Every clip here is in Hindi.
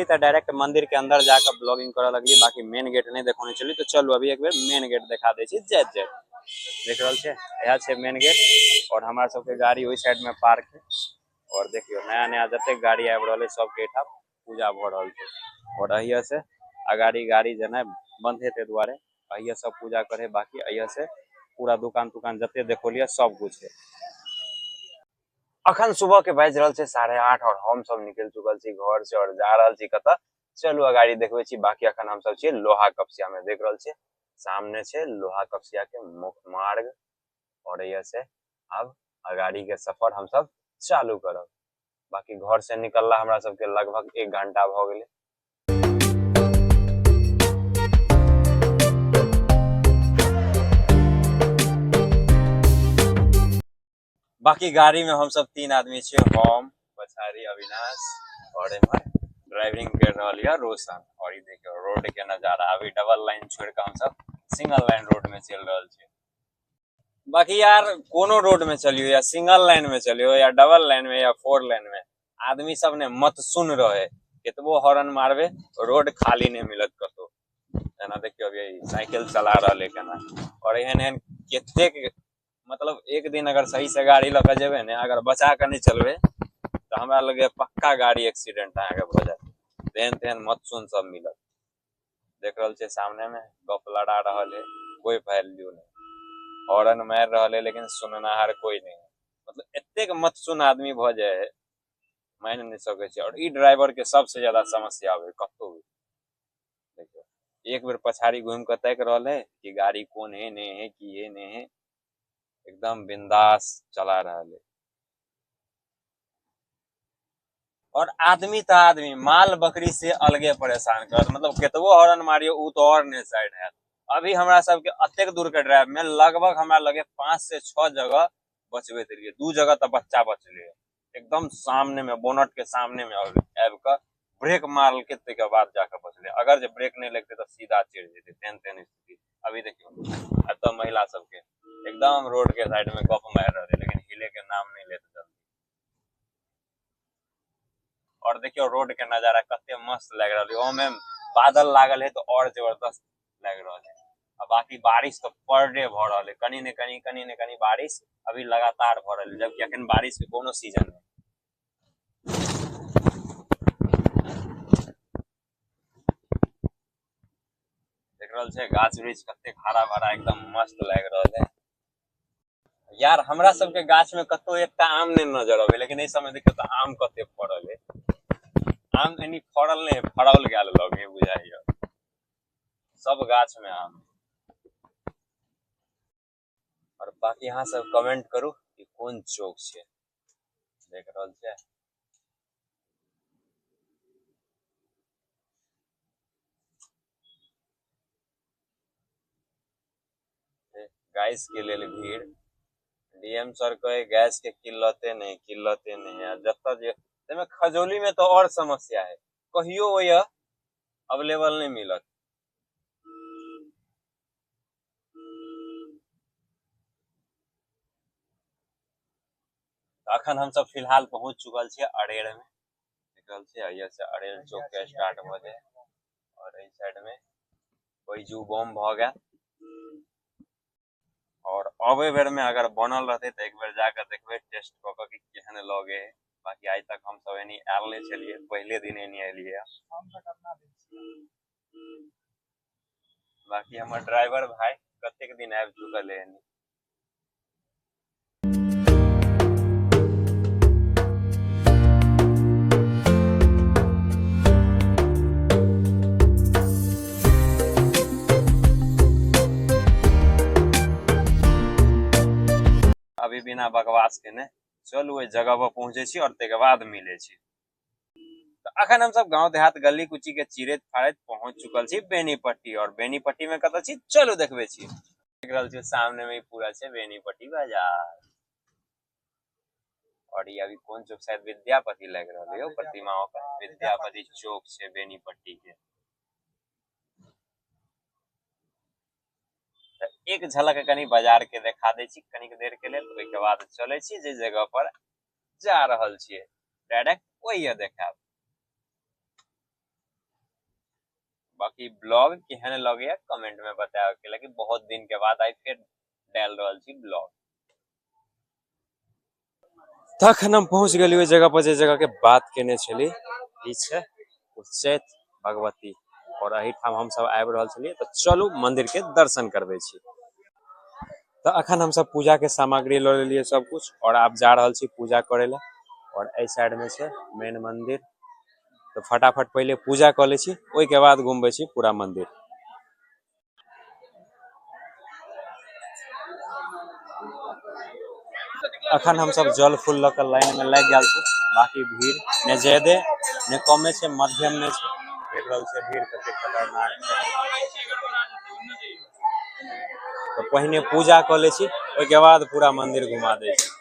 डायरेक्ट मंदिर के अंदर जाकर ब्लॉगिंग करे लगली, बाकी मेन गेट नहीं देखने चली। तो चलो अभी एक बार मेन गेट दिखा दे छी। जय जय देख रहा छे, यह छे मेन गेट और हमारा सबके गाड़ी वही साइड में पार्क है। और देखियो नया नया जते गाड़ी आबि रहल है सबके एठा पूजा भ रहल छे। और अहिया से अगाड़ी गाड़ी जना बंद हेते दुआरे अहिया सब पूजा करे। बाकी अहिया से पूरा दुकान तुकान जते देखोलिए सब कुछ है। अखन सुबह के बाज रहल छे 8:30 और हम सब निकल चुकल छी घर से और जा रहल छी कत। चलू अगाड़ी देखबे छी। बाकी अखन हम सब छी लोहा कपसिया में, देख रहल छी सामने छे लोहा कपसिया के मुख्य मार्ग। और ये से अब अगाड़ी के सफर हम सब चालू करब। बाकी घर से निकलला हमरा सबके लगभग 1 घंटा भ गेले। बाकी गाड़ी में हम सब 3 आदमी छे, हम पछाड़ी अविनाश और एमहर ड्राइविंग कर रहल है रोशन। और ये देखियो रोड के नजारा, अभी डबल लाइन छोड़ के हम सब सिंगल लाइन रोड में चल रहल छे। बाकी यार कोनो रोड में चलियो, या सिंगल लाइन में चलियो, या डबल लाइन में, या 4 लाइन में, आदमी सब ने मत सुन रहे केतबो हॉर्न मारबे रोड खाली नहीं मिलत कतो। एना देखियो अभी साइकिल चला रहले केना। और एहन एहन केतेक मतलब एक दिन अगर सही से गाड़ी लेके जेबे ने, अगर बचा के नहीं चलबे तो हमरा लगे पक्का गाड़ी एक्सीडेंट आगे भ जाए। तेहन तेहन मत सुन सब मिलत। देख रहल छे सामने में गप लड़ा रहल है, कोई वैल्यू नहीं। हॉर्न मार रहल है लेकिन सुननाहार कोई नहीं। मतलब एतेक मत सुन आदमी भ जाए मान नहीं सके छे। और ई ड्राइवर के सबसे ज्यादा समस्या है कतो भी। देखियो एक बेर पछाड़ी घूम के तक रहल है कि गाड़ी कौन है नहीं है कि है नहीं है, एकदम बिंदास चला रहा है। और आदमी तो आदमी माल बकरी से अलगे परेशान कर, मतलब केतबो हॉर्न मारियो उ तो और ने साइड है। अभी हमरा सबके अतेक दूर के ड्राइव में लगभग हमरा लगे 5 से 6 जगह बचबे रहिए। 2 जगह तो बच्चा बचले एकदम सामने में, बोनट के सामने में आब के ब्रेक मार के बाद जाके बचले। अगर जब ब्रेक नहीं लगते तो सीधा चिड़ जेते। तेन तेन स्थिति अभी देखियो। अब तो महिला सबके एकदम रोड के साइड में गप मार रहे लेकिन हिले के नाम नहीं लेते जल्दी। और देखियो रोड के नजारा कते मस्त लग रहा है। ओमे बादल लागल है तो और जबरदस्त लग रहा है। अब बाकी बारिश तो पर डे भ रहा है, कनी ने कनी बारिश अभी लगातार भ रहा है, जबकि अखन बारिश के कोनो सीजन नहीं। देख रहल छे गाछ वृक्ष कते हरा भरा एकदम मस्त लग रहा है। यार हमरा सबके गाछ में कतो एकटा आम नहीं नजर आवे, लेकिन इस समय देखियो तो आम कते फड़ल है। आम एनी फड़ल नहीं, फड़ल गेल लगे बुझाइयो सब गाछ में आम। और बाकी यहाँ सब कमेंट करू कि कौन चौक छे। देख रहल छे गैस के लिए भीड़। डीएम सर कहे गैस के किल्लते नहीं है। जब तक खजौली में तो और समस्या है, कहियो वो अवेलेबल नहीं मिलत। अखन हम सब फिलहाल पहुंच चुकल छे अरेर में। निकल छे अहिया से अरेर चौक के स्टार्ट भ जाए। और इस साइड में बैजू बम भ गया। और अबे बेर में अगर बनल रहते तो एक बेर जाकर देखबे टेस्ट क के कि केहन लगे। बाकी आज तक हम सब एनी आयल नहीं छलिए, पहले दिन एनी एलिए। बाकी हमर ड्राइवर भाई कतेक दिन आबि चुकल है। अभी बिना बकवास के ने चलू ओइ जगह पर पहुंचे छी और तेके बाद मिले छी। तो अखन हम सब गांव देहात गली कुची के चीरत फाड़त पहुंच चुकल छी बेनीपट्टी। और बेनीपट्टी में कत छी चलो देखबे छी। देख रहल छी सामने में ही पूरा छे बेनीपट्टी बाजार। और ये अभी कौन चौक, शायद विद्यापति लग रहा है प्रतिमाओं का। विद्यापति चौक छे बेनीपट्टी के। एक झलक कनी बाजार के देखा दे छी कनिक देर के लिए। ओइ के बाद चले छी जे जगह पर जा रहल छिए डायरेक्ट वही देखाब। बाकी ब्लॉग केहन लगे कमेंट में बताओ कि बहुत दिन के बाद आई फिर डाल रहल छी ब्लॉग। तखन हम पहुंच गए ओहि जगह पर, जे जगह के बात केने छली, ई छै उच्चैठ भगवती, और एही ठाम हम सब आबि रहल छलियै। तो चलू मंदिर के दर्शन करबे छी। तो अखन हम सब पूजा के सामग्री ल लेलिए सब कुछ, और आब जा रहल छी पूजा करे ला। और ए साइड में छै मेन मंदिर, तो फटाफट पहले पूजा कर ले छी, ओहि के बाद घूमबे छी पूरा मंदिर। अखन हम सब जल फूल लक लाइन में लग गए छी। बाकी भीड़ ने ज्यादा ने कमे छै, मध्यम में छै। देख रहल छै भीड़ कते खतरनाक छै। तो पहिने पूजा कर ले छी, ओहि के बाद पूरा मंदिर घुमा दे छी।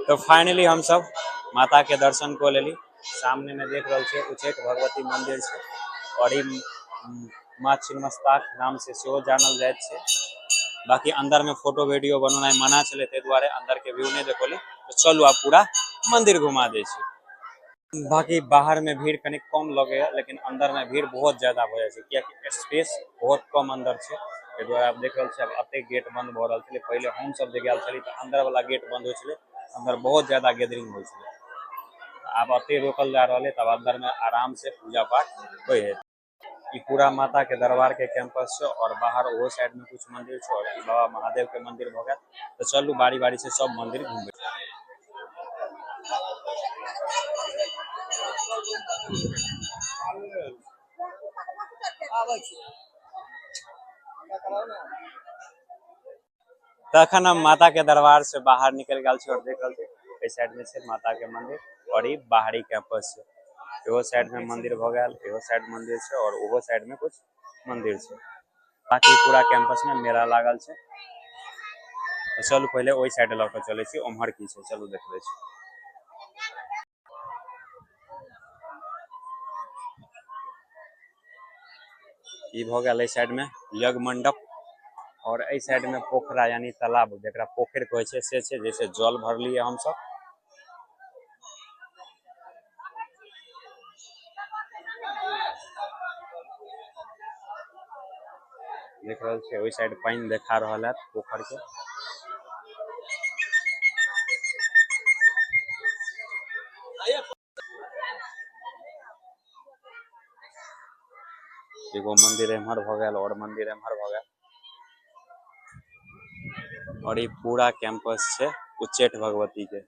तो फाइनली हम सब माता के दर्शन को लेली। सामने में देख रहल छे उच्चैठ भगवती मंदिर छे, और ई माँ छिन्नमस्ताक नाम से सेहो जानल जाइत छे। बाकी अंदर में फोटो वीडियो बनाना मना चले, ते द्वारे अंदर के व्यू नहीं देखोली। तो चलू आप पूरा मंदिर घुमा दे छी। बाकी बाहर में भीड़ कनी कम लगे, लेकिन अंदर में भीड़ बहुत ज्यादा हो जाए, क्या स्पेस बहुत कम अंदर छे। ते द्वारे आप देख रहल छे अब गेट बंद भ रहल छे। पहले हम सब जे गेल छली त अंदर वाला गेट बंद हो छले, अंदर बहुत ज्यादा गैदरिंग हो छले। अब अते रोकल जा रहा है, तब अंदर में आराम से पूजा पाठ हो है। ये पूरा माता के दरबार के कैंपस है, और बाहर वो साइड में कुछ मंदिर है, और बाबा महादेव के मंदिर भ गया। तो चलू बारी बारी से सब मंदिर घूमे। तखन हम माता के दरबार से बाहर निकल गए और देख रहे थे इस साइड में से माता के मंदिर, और ये बाहरी कैंपस है। एगो साइड में मंदिर भ गया, एगो साइड मंदिर है, और वो साइड में कुछ मंदिर है। बाकी पूरा कैंपस में मेला लागल है। तो चलू पहले वही साइड लौट चले छी, उम्हर की छै चलू देखबे छी। ई भ गया साइड में यज्ञ मंडप, और ए साइड में पोखरा यानी तालाब, जरा पोखर कहे छै से छै, जैसे जल भरलिए हम सब। देख रहल छै ओहि साइड पानी देखा रहल है पोखर के। एगो मंदिर एम्हर भ गया, और मंदिर एम्हर भ गया, और ये पूरा कैंपस है उच्चैठ भगवती के।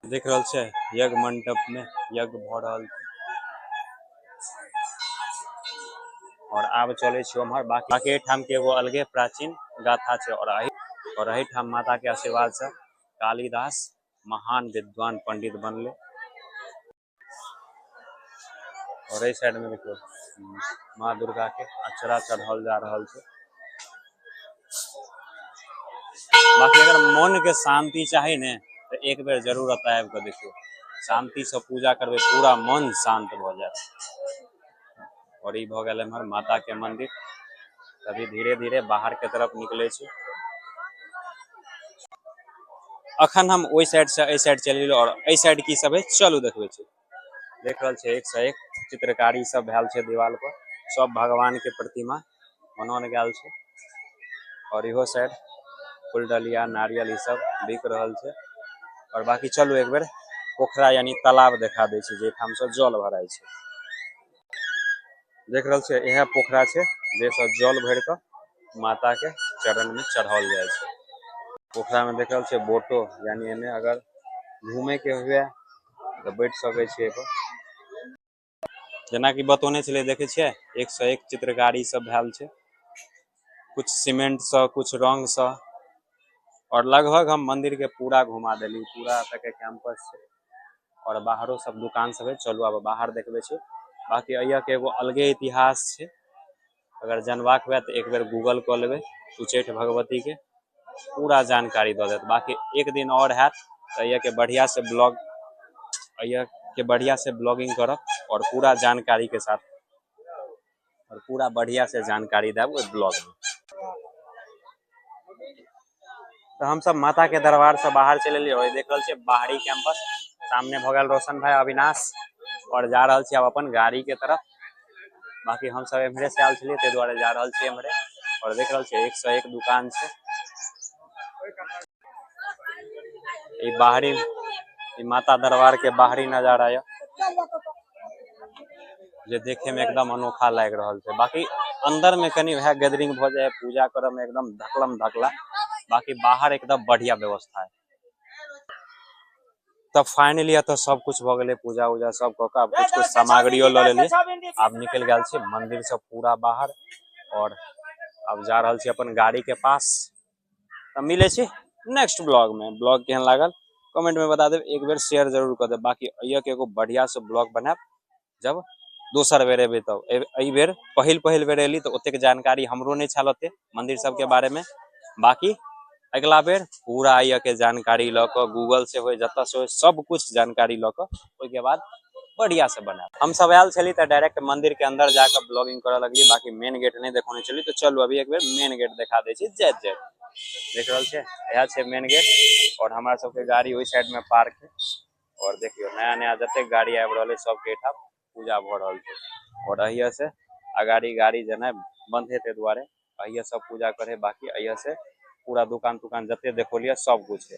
देख रहल छै यज्ञ मंडप में यज्ञ भ रहल छै, और आब चले छी उम्हर। बाकी ठाम के एगो अलगे प्राचीन गाथा छै, और एही ठाम माता के आशीर्वाद से कालिदास महान विद्वान पंडित बनले। और इस साइड में देखो माँ दुर्गा के अक्षरा चढ़ाल जा रहल छै। बाकी अगर मन के शांति चाहिए ने, तो एक बेर जरूर एतय आबि के देखियो, शांति से पूजा करबे पूरा मन शांत भ जाए। और ई भ गेल हमर माता के मंदिर। अभी धीरे धीरे बाहर के तरफ निकले छी। अखन हम ओई साइड से ए साइड चल गेल, और ए साइड की सब है चलू देखबे छी। देख रहल छै एक से एक चित्रकारी सब भेल छै दीवार पर, सब भगवान के प्रतिमा बनाओल गेल छै। और इहो साइड फूल डलिया नारियल ई सब बिक रहल छै। और बाकी चलू एक बेर पोखरा यानी तालाब देखा दे छै, जे ठाम से जल भराय छै। देख रहल छै यह पोखरा छै, जैसे जल भर के माता के चरण में चढ़ाओल जाय छै। पोखरा में देख रहल छै बोटो, यानी एने अगर घूमे के हुए तो बैठ सके छी। जना कि बतौने छले, देखे छियै एक से एक चित्रकारी सब भेल छै, कुछ सीमेंट से कुछ रंग से। और लगभग हम मंदिर के पूरा घुमा देली, पूरा तक के कैंपस छै, और बाहरो सब दुकान सब है। चलू अब बाहर देखबे छी। बाकी अइया के एगो अलगे इतिहास छै, अगर जानबाक हुए तो एक बेर गूगल कऽ लेबै उच्चैठ भगवती के, पूरा जानकारी दऽ देत। बाकी एक दिन और हैत तो अइया के बढ़िया से ब्लॉग, अइया के बढ़िया से ब्लॉगिंग करब और पूरा जानकारी के साथ, और पूरा बढ़िया से जानकारी देब ओहि ब्लॉग में। तो हम सब माता के दरबार से बाहर चले लिए, देख रहल छियै बाहरी कैंपस, सामने भ गेल रोशन भाई अविनाश, और जा रहल छी अब अपन गाड़ी के तरफ। बाकी हम सब एम्हरे से आयल छलियै ताहि दुआरे जा रहल छी एम्हरे, और देख रहल छियै 101 दुकान छै। ई बाहरी, ई माता दरबार के बाहरी नजारा है, जे देखे में एकदम अनोखा लाग रहल छै। बाकी अंदर में कनी वह गैदरिंग भ जाए, पूजा करे में एकदम धकलम धकला, बाकी बाहर एकदम बढ़िया व्यवस्था है। तब फाइनली तो सब कुछ भ गेले, पूजा उजा सब क के अब कुछ कुछ सामग्रियों ल लेलिए, अब निकल गए छी मंदिर से पूरा बाहर, और अब जा रहल छी अपन गाड़ी के पास। तब मिले छी नेक्स्ट ब्लॉग में। ब्लॉग केहन लागल कमेंट में बता देब, एक बेर शेयर जरूर कर देब। बाकी अइया के एगो बढ़िया से ब्लॉग बनाब जब दोसर बेर एबे, तब एहि बेर पहिल बेर एली तो ओतेक जानकारी हमरो नहीं छल ओते मंदिर सब के बारे में। बाकी अगला बेर पूरा अइया के जानकारी ल क, गूगल से हो जत से हो सब कुछ जानकारी ल क ओइ के बाद बढ़िया से बना। हम सब आयल छली तो डायरेक्ट मंदिर के अंदर जाकर ब्लॉगिंग करे लगली, बाकी मेन गेट नहीं देखने चली। तो चलो अभी एक बेर मेन गेट दिखा दे छी। जय जय देख रहल छे, यह छे मेन गेट, और हमारा सबके गाड़ी ओहि साइड में पार्क है। और देखियो नया नया जते गाड़ी आबि रहल है सबके एठाम पूजा भ रहल छै, और अहिया से अगाड़ी गाड़ी जेनाइ बंद है, ताहि दुआरे अहिया सब पूजा करे। बाकी अहिया से पूरा दुकान तुकान जते देखो लिया सब कुछ है।